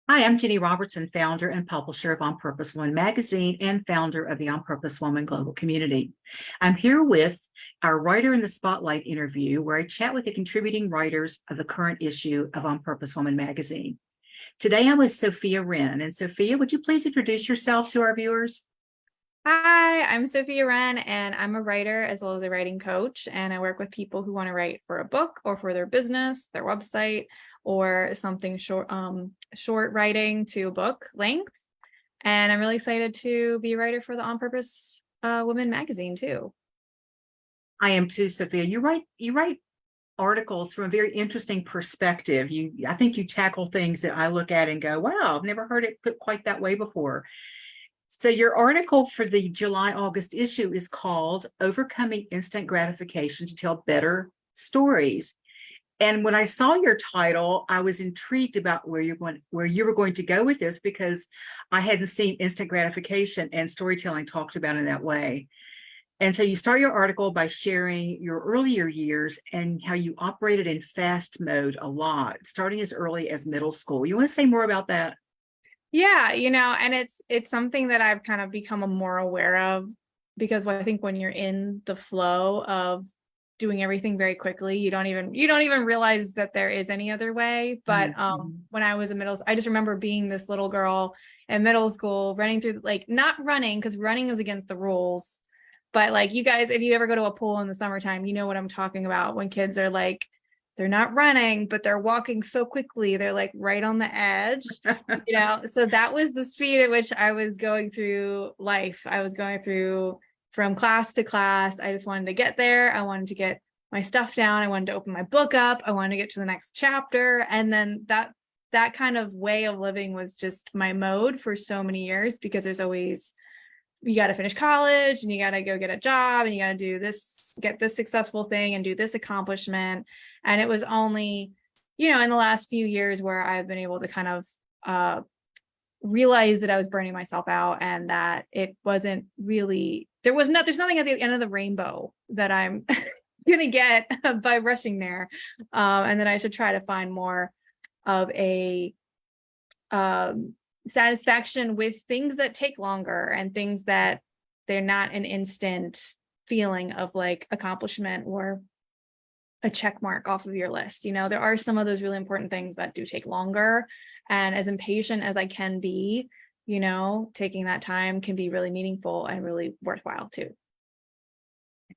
Hi, I'm Ginny Robertson, founder and publisher of On Purpose Woman magazine and founder of the On Purpose Woman global community. I'm here with our Writer in the Spotlight interview, where I chat with the contributing writers of the current issue of On Purpose Woman magazine. Today, I'm with Sofia Wren. And Sofia, would you please introduce yourself to our viewers? Hi, I'm Sofia Wren, and I'm a writer as well as a writing coach. And I work with people who want to write for a book or for their business, their website, or something short writing to book length. And I'm really excited to be a writer for the On Purpose Women magazine too. I am too, Sofia. You write articles from a very interesting perspective. I think you tackle things that I look at and go, wow, I've never heard it put quite that way before. So your article for the July-August issue is called Overcoming Instant Gratification to Tell Better Stories. And when I saw your title, I was intrigued about where you were going to go with this, because I hadn't seen instant gratification and storytelling talked about in that way. And so you start your article by sharing your earlier years and how you operated in fast mode a lot, starting as early as middle school. You want to say more about that? Yeah, and it's something that I've kind of become more aware of because I think when you're in the flow of doing everything very quickly, you don't even realize that there is any other way. But Mm-hmm. when I was I just remember being this little girl in middle school running through, like, not running because running is against the rules, but like, you guys, if you ever go to a pool in the summertime, you know what I'm talking about, when kids are like, they're not running, but they're walking so quickly, they're like right on the edge. So that was the speed at which I was going through life. I was going through from class to class. I just wanted to get there. I wanted to get my stuff down. I wanted to open my book up. I wanted to get to the next chapter. And then that kind of way of living was just my mode for so many years, because there's always, you got to finish college and you got to go get a job and you got to do this, get this successful thing and do this accomplishment. And it was only, in the last few years where I've been able to kind of realize that I was burning myself out, and that it wasn't really, there's nothing at the end of the rainbow that I'm going to get by rushing there. And then I should try to find more of a satisfaction with things that take longer and things that they're not an instant feeling of like accomplishment or a check mark off of your list. There are some of those really important things that do take longer. And as impatient as I can be, taking that time can be really meaningful and really worthwhile too.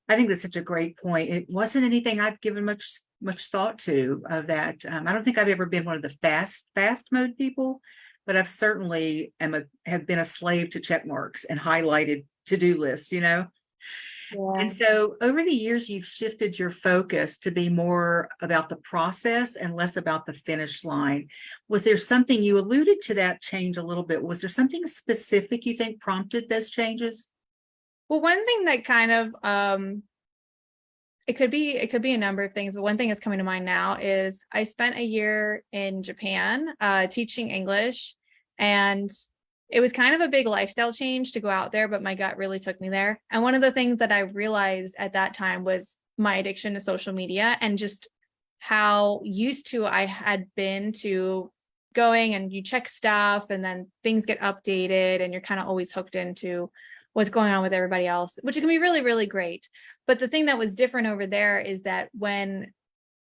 I think that's such a great point. It wasn't anything I've given much thought to of that. I don't think I've ever been one of the fast mode people, but I've certainly have been a slave to check marks and highlighted to-do lists. Yeah. And so over the years, you've shifted your focus to be more about the process and less about the finish line. Was there something, you alluded to that change a little bit, was there something specific you think prompted those changes? Well, one thing that kind of it could be a number of things, but one thing that's coming to mind now is I spent a year in Japan teaching English, and it was kind of a big lifestyle change to go out there, but my gut really took me there. And one of the things that I realized at that time was my addiction to social media, and just how used to I had been to going and you check stuff and then things get updated and you're kind of always hooked into what's going on with everybody else, which can be really, really great. But the thing that was different over there is that when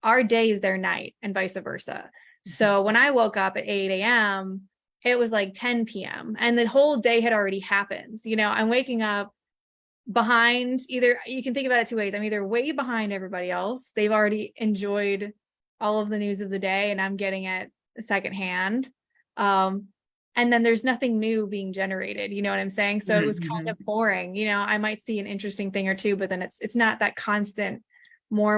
our day is their night and vice versa. So when I woke up at 8 a.m., it was like 10 p.m. and the whole day had already happened. I'm waking up behind, either you can think about it two ways. I'm either way behind everybody else. They've already enjoyed all of the news of the day and I'm getting it secondhand. And then there's nothing new being generated. You know what I'm saying? So it was kind Mhm. of boring. I might see an interesting thing or two, but then it's not that constant more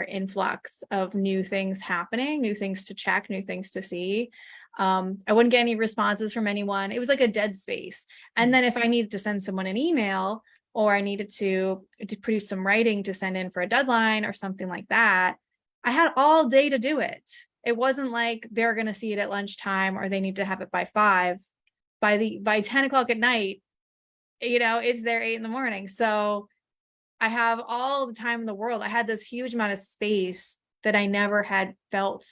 influx of new things happening, new things to check, new things to see. I wouldn't get any responses from anyone. It was like a dead space. And then if I needed to send someone an email, or I needed to produce some writing to send in for a deadline or something like that, I had all day to do it. It wasn't like they're going to see it at lunchtime or they need to have it by 5. By 10 o'clock at night, it's there 8 in the morning. So I have all the time in the world. I had this huge amount of space that I never had felt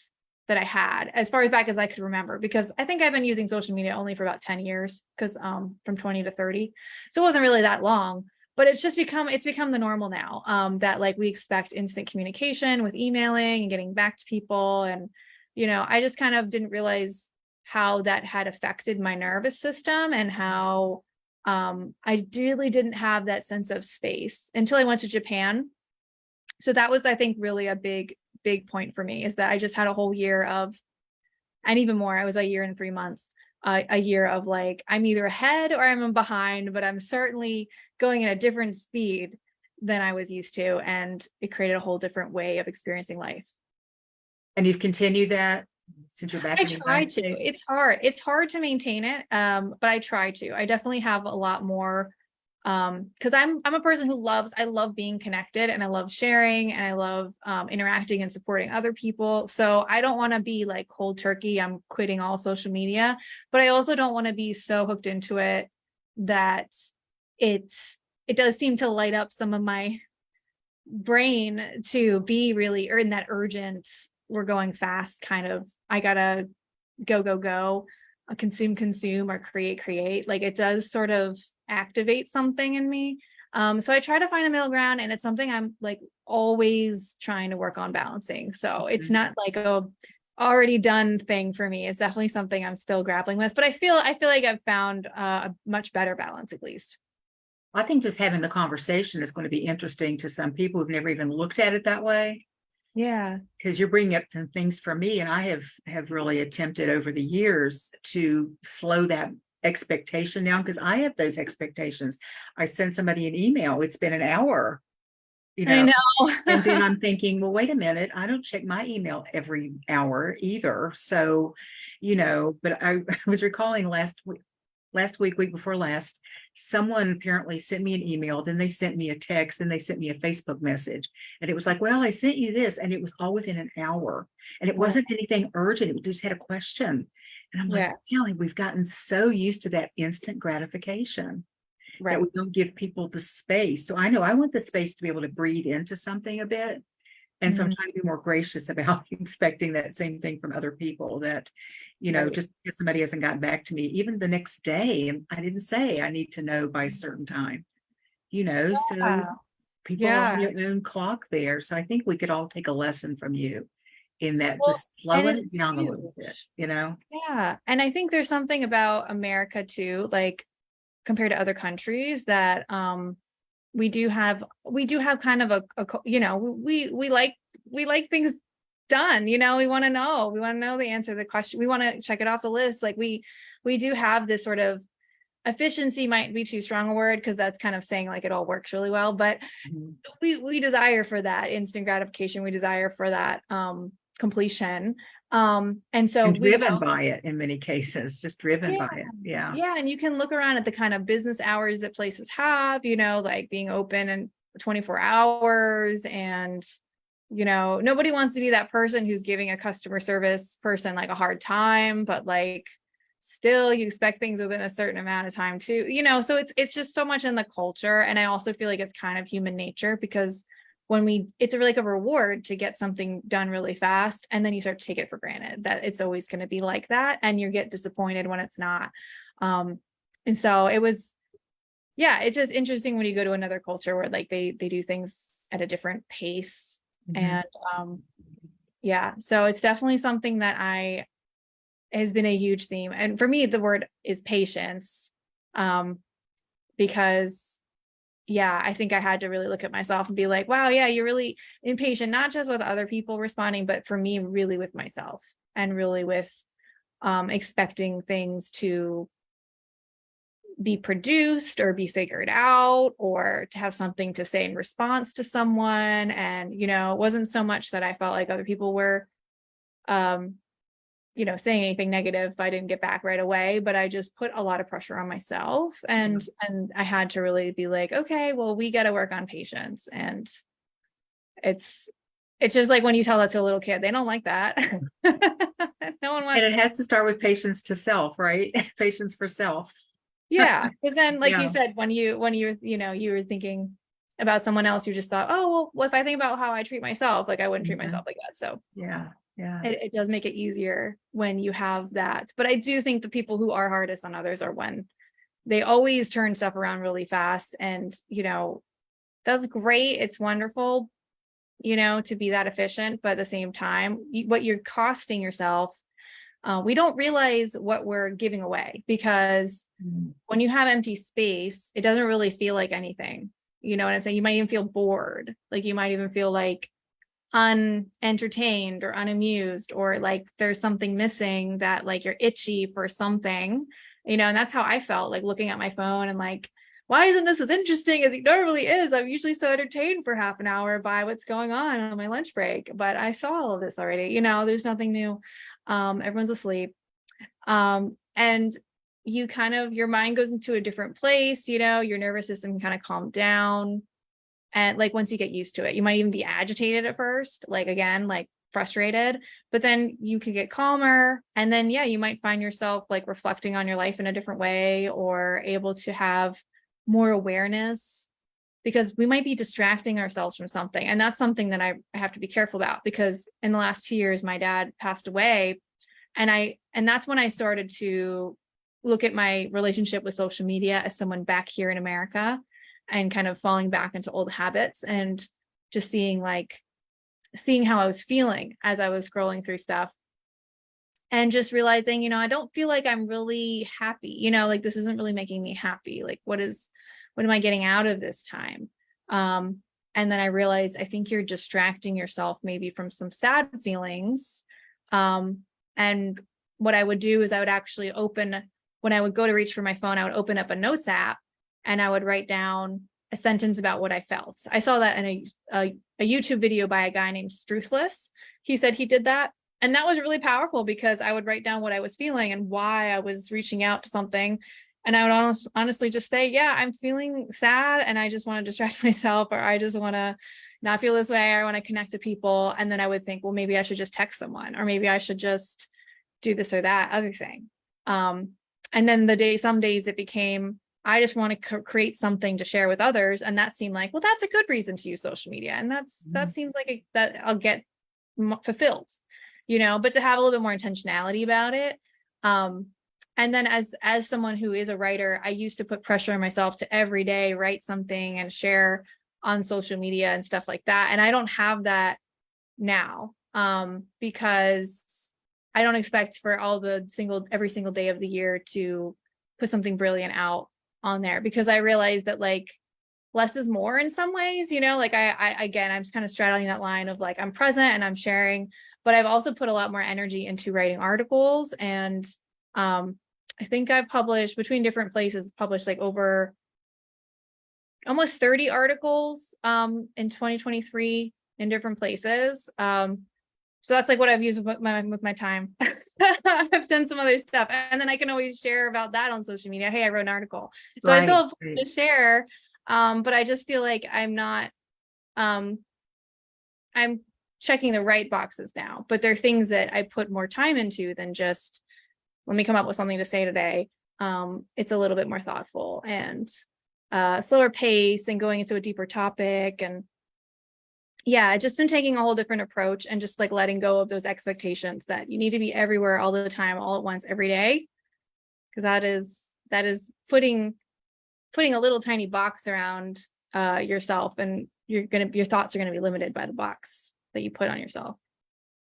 that I had as far back as I could remember, because I think I've been using social media only for about 10 years, because from 20 to 30. So it wasn't really that long, but it's become the normal now, that like we expect instant communication with emailing and getting back to people. And, I just kind of didn't realize how that had affected my nervous system, and how I really didn't have that sense of space until I went to Japan. So that was, I think, really a big point for me, is that I just had a whole year of, and even more, I was a year and 3 months, a year of like, I'm either ahead or I'm behind, but I'm certainly going at a different speed than I was used to. And it created a whole different way of experiencing life. And you've continued that since you're back I in the try United to. States? It's hard to maintain it. But I try to. I definitely have a lot more, because I'm a person who I love being connected, and I love sharing, and I love interacting and supporting other people. So I don't want to be like cold turkey, I'm quitting all social media, but I also don't want to be so hooked into it that it does seem to light up some of my brain to be really, or in that urgent, we're going fast kind of, I gotta go, consume, or create. Like it does sort of activate something in me. So I try to find a middle ground, and it's something I'm like always trying to work on balancing. So it's not like a already done thing for me. It's definitely something I'm still grappling with, but I feel like I've found a much better balance, at least. I think just having the conversation is going to be interesting to some people who've never even looked at it that way. Yeah. Because you're bringing up some things for me, and I have really attempted over the years to slow that expectation down, because I have those expectations. I send somebody an email, it's been an hour, I know. and then I'm thinking, well, wait a minute, I don't check my email every hour either. So, but I was recalling last week, week before last, someone apparently sent me an email, then they sent me a text, then they sent me a Facebook message. And it was like, well, I sent you this. And it was all within an hour. And it wasn't anything urgent. It just had a question. And I'm like, really, we've gotten so used to that instant gratification that we don't give people the space. So I know I want the space to be able to breathe into something a bit. And so I'm trying to be more gracious about expecting that same thing from other people, that, just because somebody hasn't gotten back to me, even the next day, and I didn't say I need to know by a certain time, so people are on their own clock there. So I think we could all take a lesson from you in that, just slowing it down a little bit, Yeah. And I think there's something about America too, like compared to other countries, that we do have kind of we like things done, we want to know the answer to the question, we want to check it off the list. Like we do have this sort of, efficiency might be too strong a word, because that's kind of saying like it all works really well, but we desire for that instant gratification, we desire for that completion, and so driven by it in many cases, just driven by it. Yeah. And you can look around at the kind of business hours that places have, like being open and 24 hours, and nobody wants to be that person who's giving a customer service person like a hard time, but like still you expect things within a certain amount of time too, so it's just so much in the culture. And I also feel like it's kind of human nature, because it's like a reward to get something done really fast, and then you start to take it for granted that it's always going to be like that, and you get disappointed when it's not. And so it's just interesting when you go to another culture where like they do things at a different pace. And so it's definitely something that has been a huge theme. And for me, the word is patience, because I think I had to really look at myself and be like, wow, you're really impatient, not just with other people responding, but for me, really with myself, and really with expecting things to be produced or be figured out, or to have something to say in response to someone. And, it wasn't so much that I felt like other people were, saying anything negative if I didn't get back right away, but I just put a lot of pressure on myself, and I had to really be like, okay, well, we got to work on patience. And it's just like when you tell that to a little kid, they don't like that. No one wants. And it has to start with patience to self, right? Patience for self. Yeah, because then, like you said, when you were thinking about someone else, you just thought, oh, well, if I think about how I treat myself, like I wouldn't treat myself like that. So Yeah. It does make it easier when you have that. But I do think the people who are hardest on others are when they always turn stuff around really fast. And, that's great. It's wonderful, to be that efficient. But at the same time, what you're costing yourself, we don't realize what we're giving away, because when you have empty space, it doesn't really feel like anything. You know what I'm saying? You might even feel bored. Like you might even feel like unentertained or unamused, or like there's something missing, that like you're itchy for something, and that's how I felt, like looking at my phone and like, why isn't this as interesting as it normally is? I'm usually so entertained for half an hour by what's going on my lunch break, but I saw all of this already. There's nothing new. Everyone's asleep. And you kind of, your mind goes into a different place, your nervous system can kind of calm down. And like, once you get used to it, you might even be agitated at first, like, again, like frustrated, but then you can get calmer. And then, yeah, you might find yourself like reflecting on your life in a different way, or able to have more awareness, because we might be distracting ourselves from something. And that's something that I have to be careful about, because in the last 2 years, my dad passed away. And that's when I started to look at my relationship with social media as someone back here in America, and kind of falling back into old habits, and just seeing how I was feeling as I was scrolling through stuff, and just realizing, I don't feel like I'm really happy, like this isn't really making me happy. Like, what am I getting out of this time? And then I realized, I think you're distracting yourself maybe from some sad feelings. And what I would do is I would actually when I would go to reach for my phone, I would open up a notes app, and I would write down a sentence about what I felt. I saw that in a YouTube video by a guy named Struthless. He said he did that. And that was really powerful, because I would write down what I was feeling and why I was reaching out to something. And I would honestly just say, yeah, I'm feeling sad and I just want to distract myself, or I just want to not feel this way. I want to connect to people. And then I would think, well, maybe I should just text someone, or maybe I should just do this or that other thing. And then some days it became, I just want to create something to share with others. And that seemed like, well, that's a good reason to use social media. And that seems like that I'll get fulfilled, but to have a little bit more intentionality about it. And then as someone who is a writer, I used to put pressure on myself to every day write something and share on social media and stuff like that. And I don't have that now, because I don't expect for every single day of the year to put something brilliant out on there, because I realized that like less is more in some ways, like I'm just kind of straddling that line of like, I'm present and I'm sharing, but I've also put a lot more energy into writing articles. And I think I've published between different places, like over almost 30 articles in 2023 in different places. So that's like what I've used with my time. I've done some other stuff, and then I can always share about that on social media. Hey, I wrote an article. So I still have to share, but I just feel like I'm not, I'm checking the right boxes now, but there are things that I put more time into than just, let me come up with something to say today. It's a little bit more thoughtful and slower pace, and going into a deeper topic. And yeah, I've just been taking a whole different approach, and just like letting go of those expectations that you need to be everywhere all the time, all at once, every day. Because that is putting a little tiny box around yourself, and your thoughts are gonna be limited by the box that you put on yourself.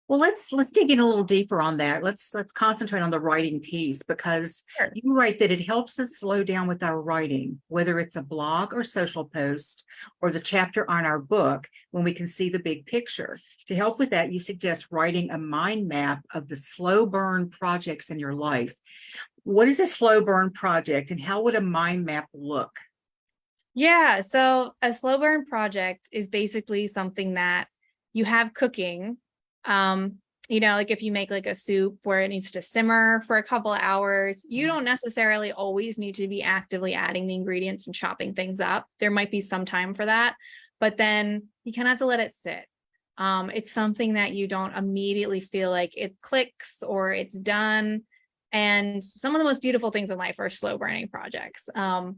Well, let's dig in a little deeper on that. Let's concentrate on the writing piece, because Sure. you write that it helps us slow down with our writing, whether it's a blog or social post or the chapter on our book, when we can see the big picture. To help with that, you suggest writing a mind map of the slow burn projects in your life. What is a slow burn project, and how would a mind map look? Yeah, so a slow burn project is basically something that you have cooking. Like if you make like a soup where it needs to simmer for a couple of hours, you don't necessarily always need to be actively adding the ingredients and chopping things up. There might be some time for that, but then you kind of have to let it sit. It's something that you don't immediately feel like it clicks or it's done. And some of the most beautiful things in life are slow burning projects. And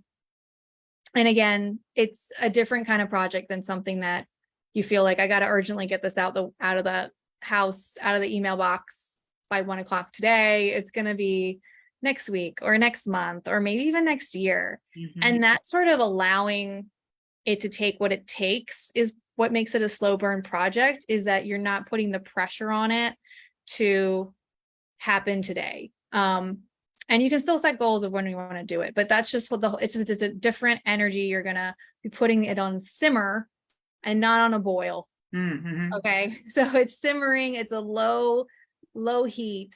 again, it's a different kind of project than something that you feel like I got to urgently get this out of house out of the email box by 1 o'clock today. It's going to be next week or next month or maybe even next year. And that sort of allowing it to take what it takes is what makes it a slow burn project, is that you're not putting the pressure on it to happen today. And you can still set goals of when you want to do it, but that's just what it's a different energy. You're going to be putting it on simmer and not on a boil. Okay. So it's simmering. It's a low heat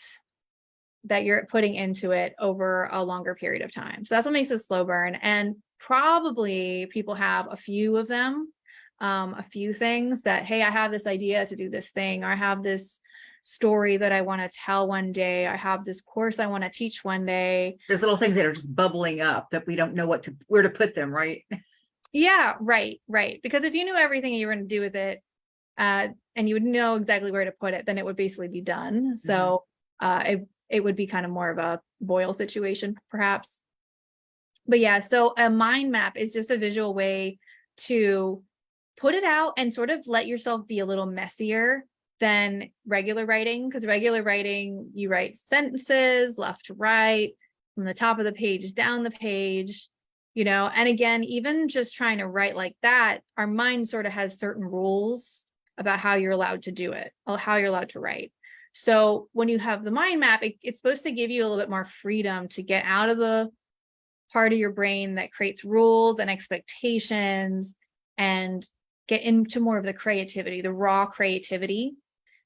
that you're putting into it over a longer period of time. So that's what makes it slow burn. And probably people have a few of them, a few things that, hey, I have this idea to do this thing, or I have this story that I want to tell one day. I have this course I want to teach one day. There's little things that are just bubbling up that we don't know where to put them, right? Yeah, right. Because if you knew everything you were going to do with it, and you would know exactly where to put it, then it would basically be done. So it would be kind of more of a boil situation, perhaps. But yeah, so a mind map is just a visual way to put it out and sort of let yourself be a little messier than regular writing, because regular writing, you write sentences left to right, from the top of the page down the page, and again, even just trying to write like that, our mind sort of has certain rules about how you're allowed to do it, or how you're allowed to write. So when you have the mind map, it's supposed to give you a little bit more freedom to get out of the part of your brain that creates rules and expectations and get into more of the creativity, the raw creativity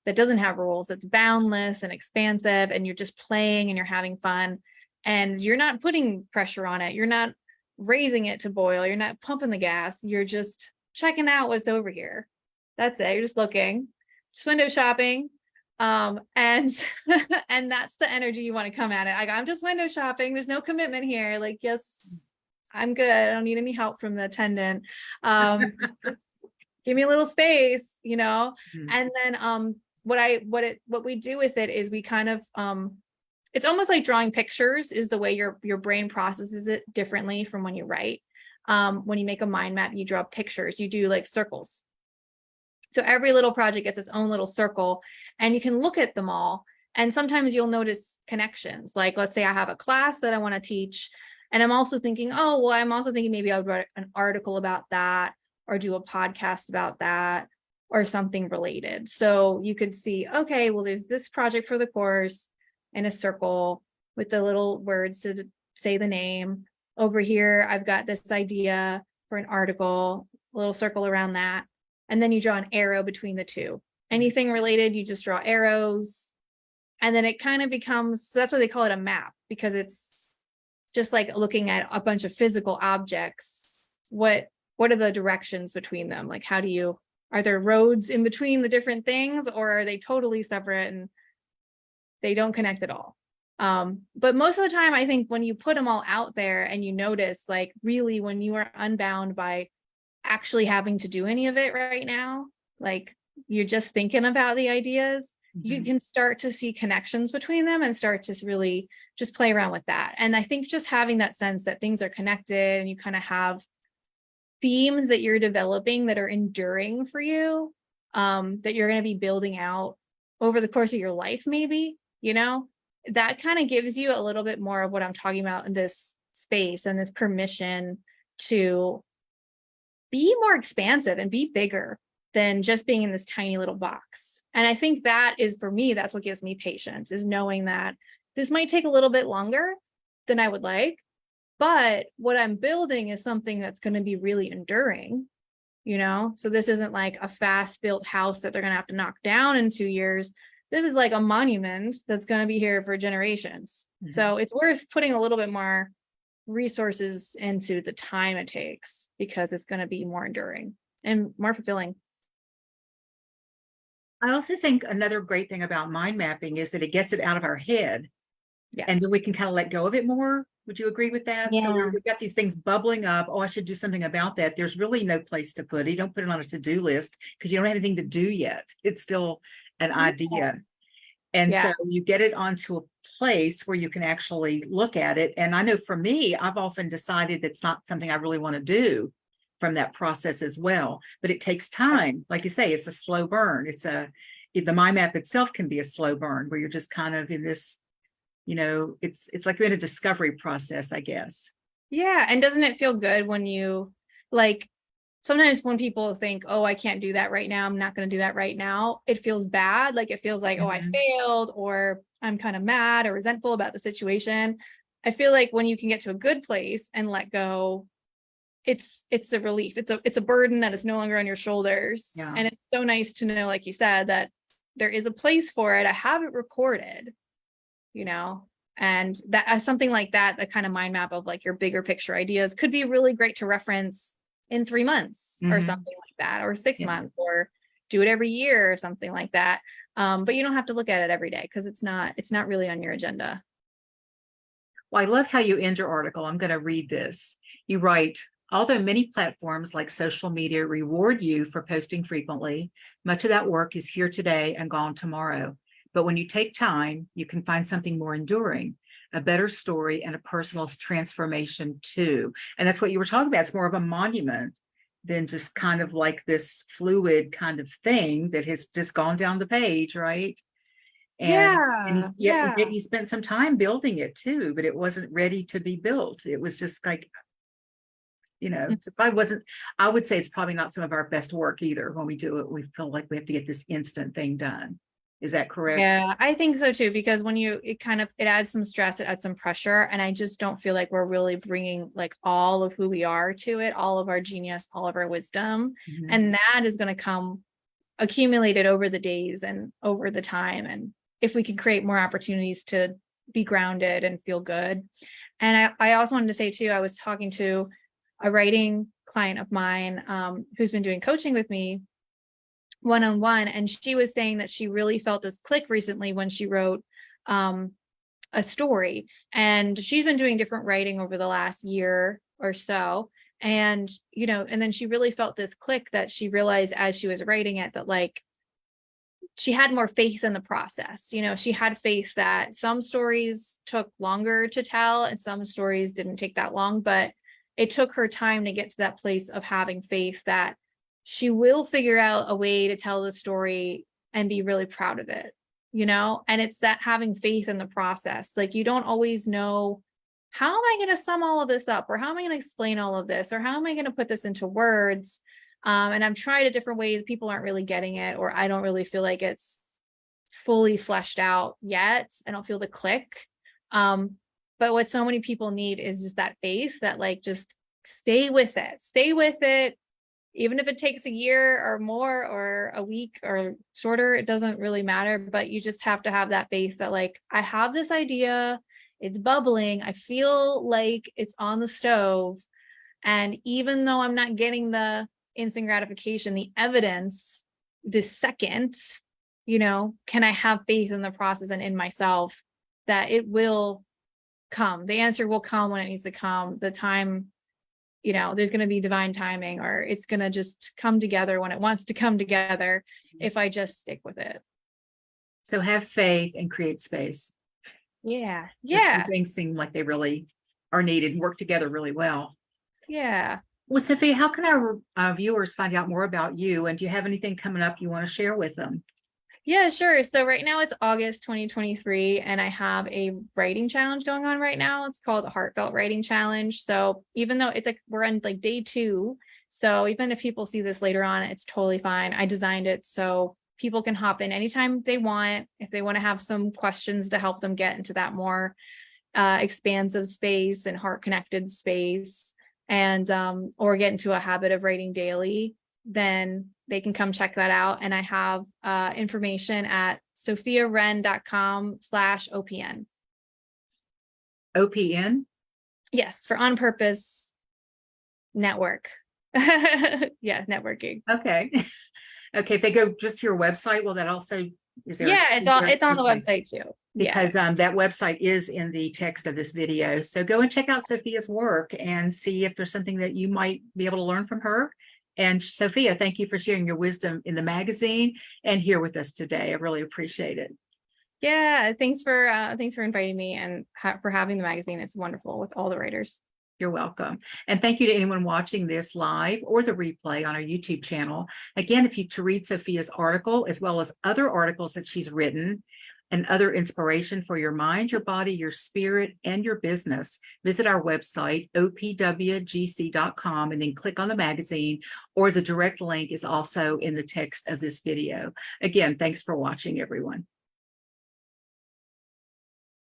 that doesn't have rules, that's boundless and expansive, and you're just playing and you're having fun, and you're not putting pressure on it. You're not raising it to boil. You're not pumping the gas. You're just checking out what's over here. That's it. You're just looking, just window shopping. And and that's the energy you want to come at it. I'm just window shopping. There's no commitment here. Like, yes, I'm good. I don't need any help from the attendant. Just give me a little space, And then what we do with it is we kind of it's almost like drawing pictures is the way your brain processes it differently from when you write. When you make a mind map, you draw pictures, you do like circles. So every little project gets its own little circle, and you can look at them all. And sometimes you'll notice connections. Like, let's say I have a class that I want to teach, and I'm also thinking, maybe I'll write an article about that, or do a podcast about that, or something related. So you could see, okay, well, there's this project for the course in a circle with the little words to say the name. Over here, I've got this idea for an article, a little circle around that. And then you draw an arrow between the two. Anything related, you just draw arrows. And then it kind of becomes, that's why they call it a map, because it's just like looking at a bunch of physical objects. What are the directions between them? Like, are there roads in between the different things, or are they totally separate and they don't connect at all? But most of the time, I think when you put them all out there and you notice, like, really when you are unbound by actually having to do any of it right now, like you're just thinking about the ideas, you can start to see connections between them and start to really just play around with that. And I think just having that sense that things are connected and you kind of have themes that you're developing that are enduring for you, that you're going to be building out over the course of your life, maybe, that kind of gives you a little bit more of what I'm talking about in this space and this permission to be more expansive and be bigger than just being in this tiny little box. And I think that is, for me, that's what gives me patience, is knowing that this might take a little bit longer than I would like, but what I'm building is something that's going to be really enduring, So this isn't like a fast built house that they're going to have to knock down in 2 years. This is like a monument that's going to be here for generations. So it's worth putting a little bit more resources into the time it takes, because it's going to be more enduring and more fulfilling. I also think another great thing about mind mapping is that it gets it out of our head. Yes. And then we can kind of let go of it more. Would you agree with that? Yeah. So we've got these things bubbling up. Oh, I should do something about that. There's really no place to put it. You don't put it on a to-do list because you don't have anything to do yet. It's still an idea. And so you get it onto a place where you can actually look at it. And I know for me, I've often decided that's not something I really want to do from that process as well. But it takes time. Like you say, it's a slow burn. the mind map itself can be a slow burn where you're just kind of in this, it's like you're in a discovery process, I guess. Yeah. And doesn't it feel good when you like, sometimes when people think, oh, I can't do that right now, I'm not going to do that right now, it feels bad. Like it feels like, oh, I failed, or I'm kind of mad or resentful about the situation. I feel like when you can get to a good place and let go, it's a relief. It's a burden that is no longer on your shoulders. Yeah. And it's so nice to know, like you said, that there is a place for it. I have it recorded, and that something like that, the kind of mind map of like your bigger picture ideas could be really great to reference in 3 months or something like that, or 6 months, or do it every year or something like that. But you don't have to look at it every day because it's not really on your agenda. Well, I love how you end your article. I'm going to read this. You write, although many platforms like social media reward you for posting frequently, much of that work is here today and gone tomorrow. But when you take time, you can find something more enduring, a better story, and a personal transformation too. And that's what you were talking about. It's more of a monument than just kind of like this fluid kind of thing that has just gone down the page, right? And yet you spent some time building it too, but it wasn't ready to be built. It was just like, I would say it's probably not some of our best work either. When we do it, we feel like we have to get this instant thing done. Is that correct? Yeah, I think so too, because when it adds some stress, it adds some pressure. And I just don't feel like we're really bringing like all of who we are to it, all of our genius, all of our wisdom. And that is going to come accumulated over the days and over the time. And if we can create more opportunities to be grounded and feel good. And I also wanted to say too, I was talking to a writing client of mine who's been doing coaching with me one-on-one, and she was saying that she really felt this click recently when she wrote a story, and she's been doing different writing over the last year or so, and and then she really felt this click that she realized as she was writing it, that like she had more faith in the process. She had faith that some stories took longer to tell and some stories didn't take that long, but it took her time to get to that place of having faith that she will figure out a way to tell the story and be really proud of it, and it's that having faith in the process. Like, you don't always know, how am I going to sum all of this up, or how am I going to explain all of this, or how am I going to put this into words? And I've tried it different ways. People aren't really getting it, or I don't really feel like it's fully fleshed out yet. I don't feel the click. But what so many people need is just that faith that like, just stay with it. Even if it takes a year or more, or a week or shorter, it doesn't really matter. But you just have to have that faith that like, I have this idea, it's bubbling, I feel like it's on the stove. And even though I'm not getting the instant gratification, the evidence this second, can I have faith in the process and in myself that it will come? The answer will come when it needs to come. The time, there's going to be divine timing, or it's going to just come together when it wants to come together if I just stick with it. So have faith and create space. Yeah. Those two things seem like they really are needed and work together really well. Yeah. Well, Sophia, how can our viewers find out more about you? And do you have anything coming up you want to share with them? Yeah, sure. So right now it's August 2023, and I have a writing challenge going on right now. It's called the Heartfelt Writing Challenge. So even though it's like we're on like day 2, so even if people see this later on, it's totally fine. I designed it so people can hop in anytime they want, if they want to have some questions to help them get into that more expansive space and heart connected space, and or get into a habit of writing daily, then they can come check that out. And I have information at sofiawren.com/OPN. OPN? Yes, for On Purpose Network. Yeah, networking. Okay. Okay, if they go just to your website, will that also, is there? Yeah, it's on the website too. Because that website is in the text of this video. So go and check out Sophia's work and see if there's something that you might be able to learn from her. And Sophia, thank you for sharing your wisdom in the magazine and here with us today. I really appreciate it. Yeah, thanks for inviting me and for having the magazine. It's wonderful with all the writers. You're welcome. And thank you to anyone watching this live or the replay on our YouTube channel. Again, if you to read Sofia's article, as well as other articles that she's written and other inspiration for your mind, your body, your spirit, and your business, visit our website, opwgc.com, and then click on the magazine, or the direct link is also in the text of this video. Again, thanks for watching, everyone.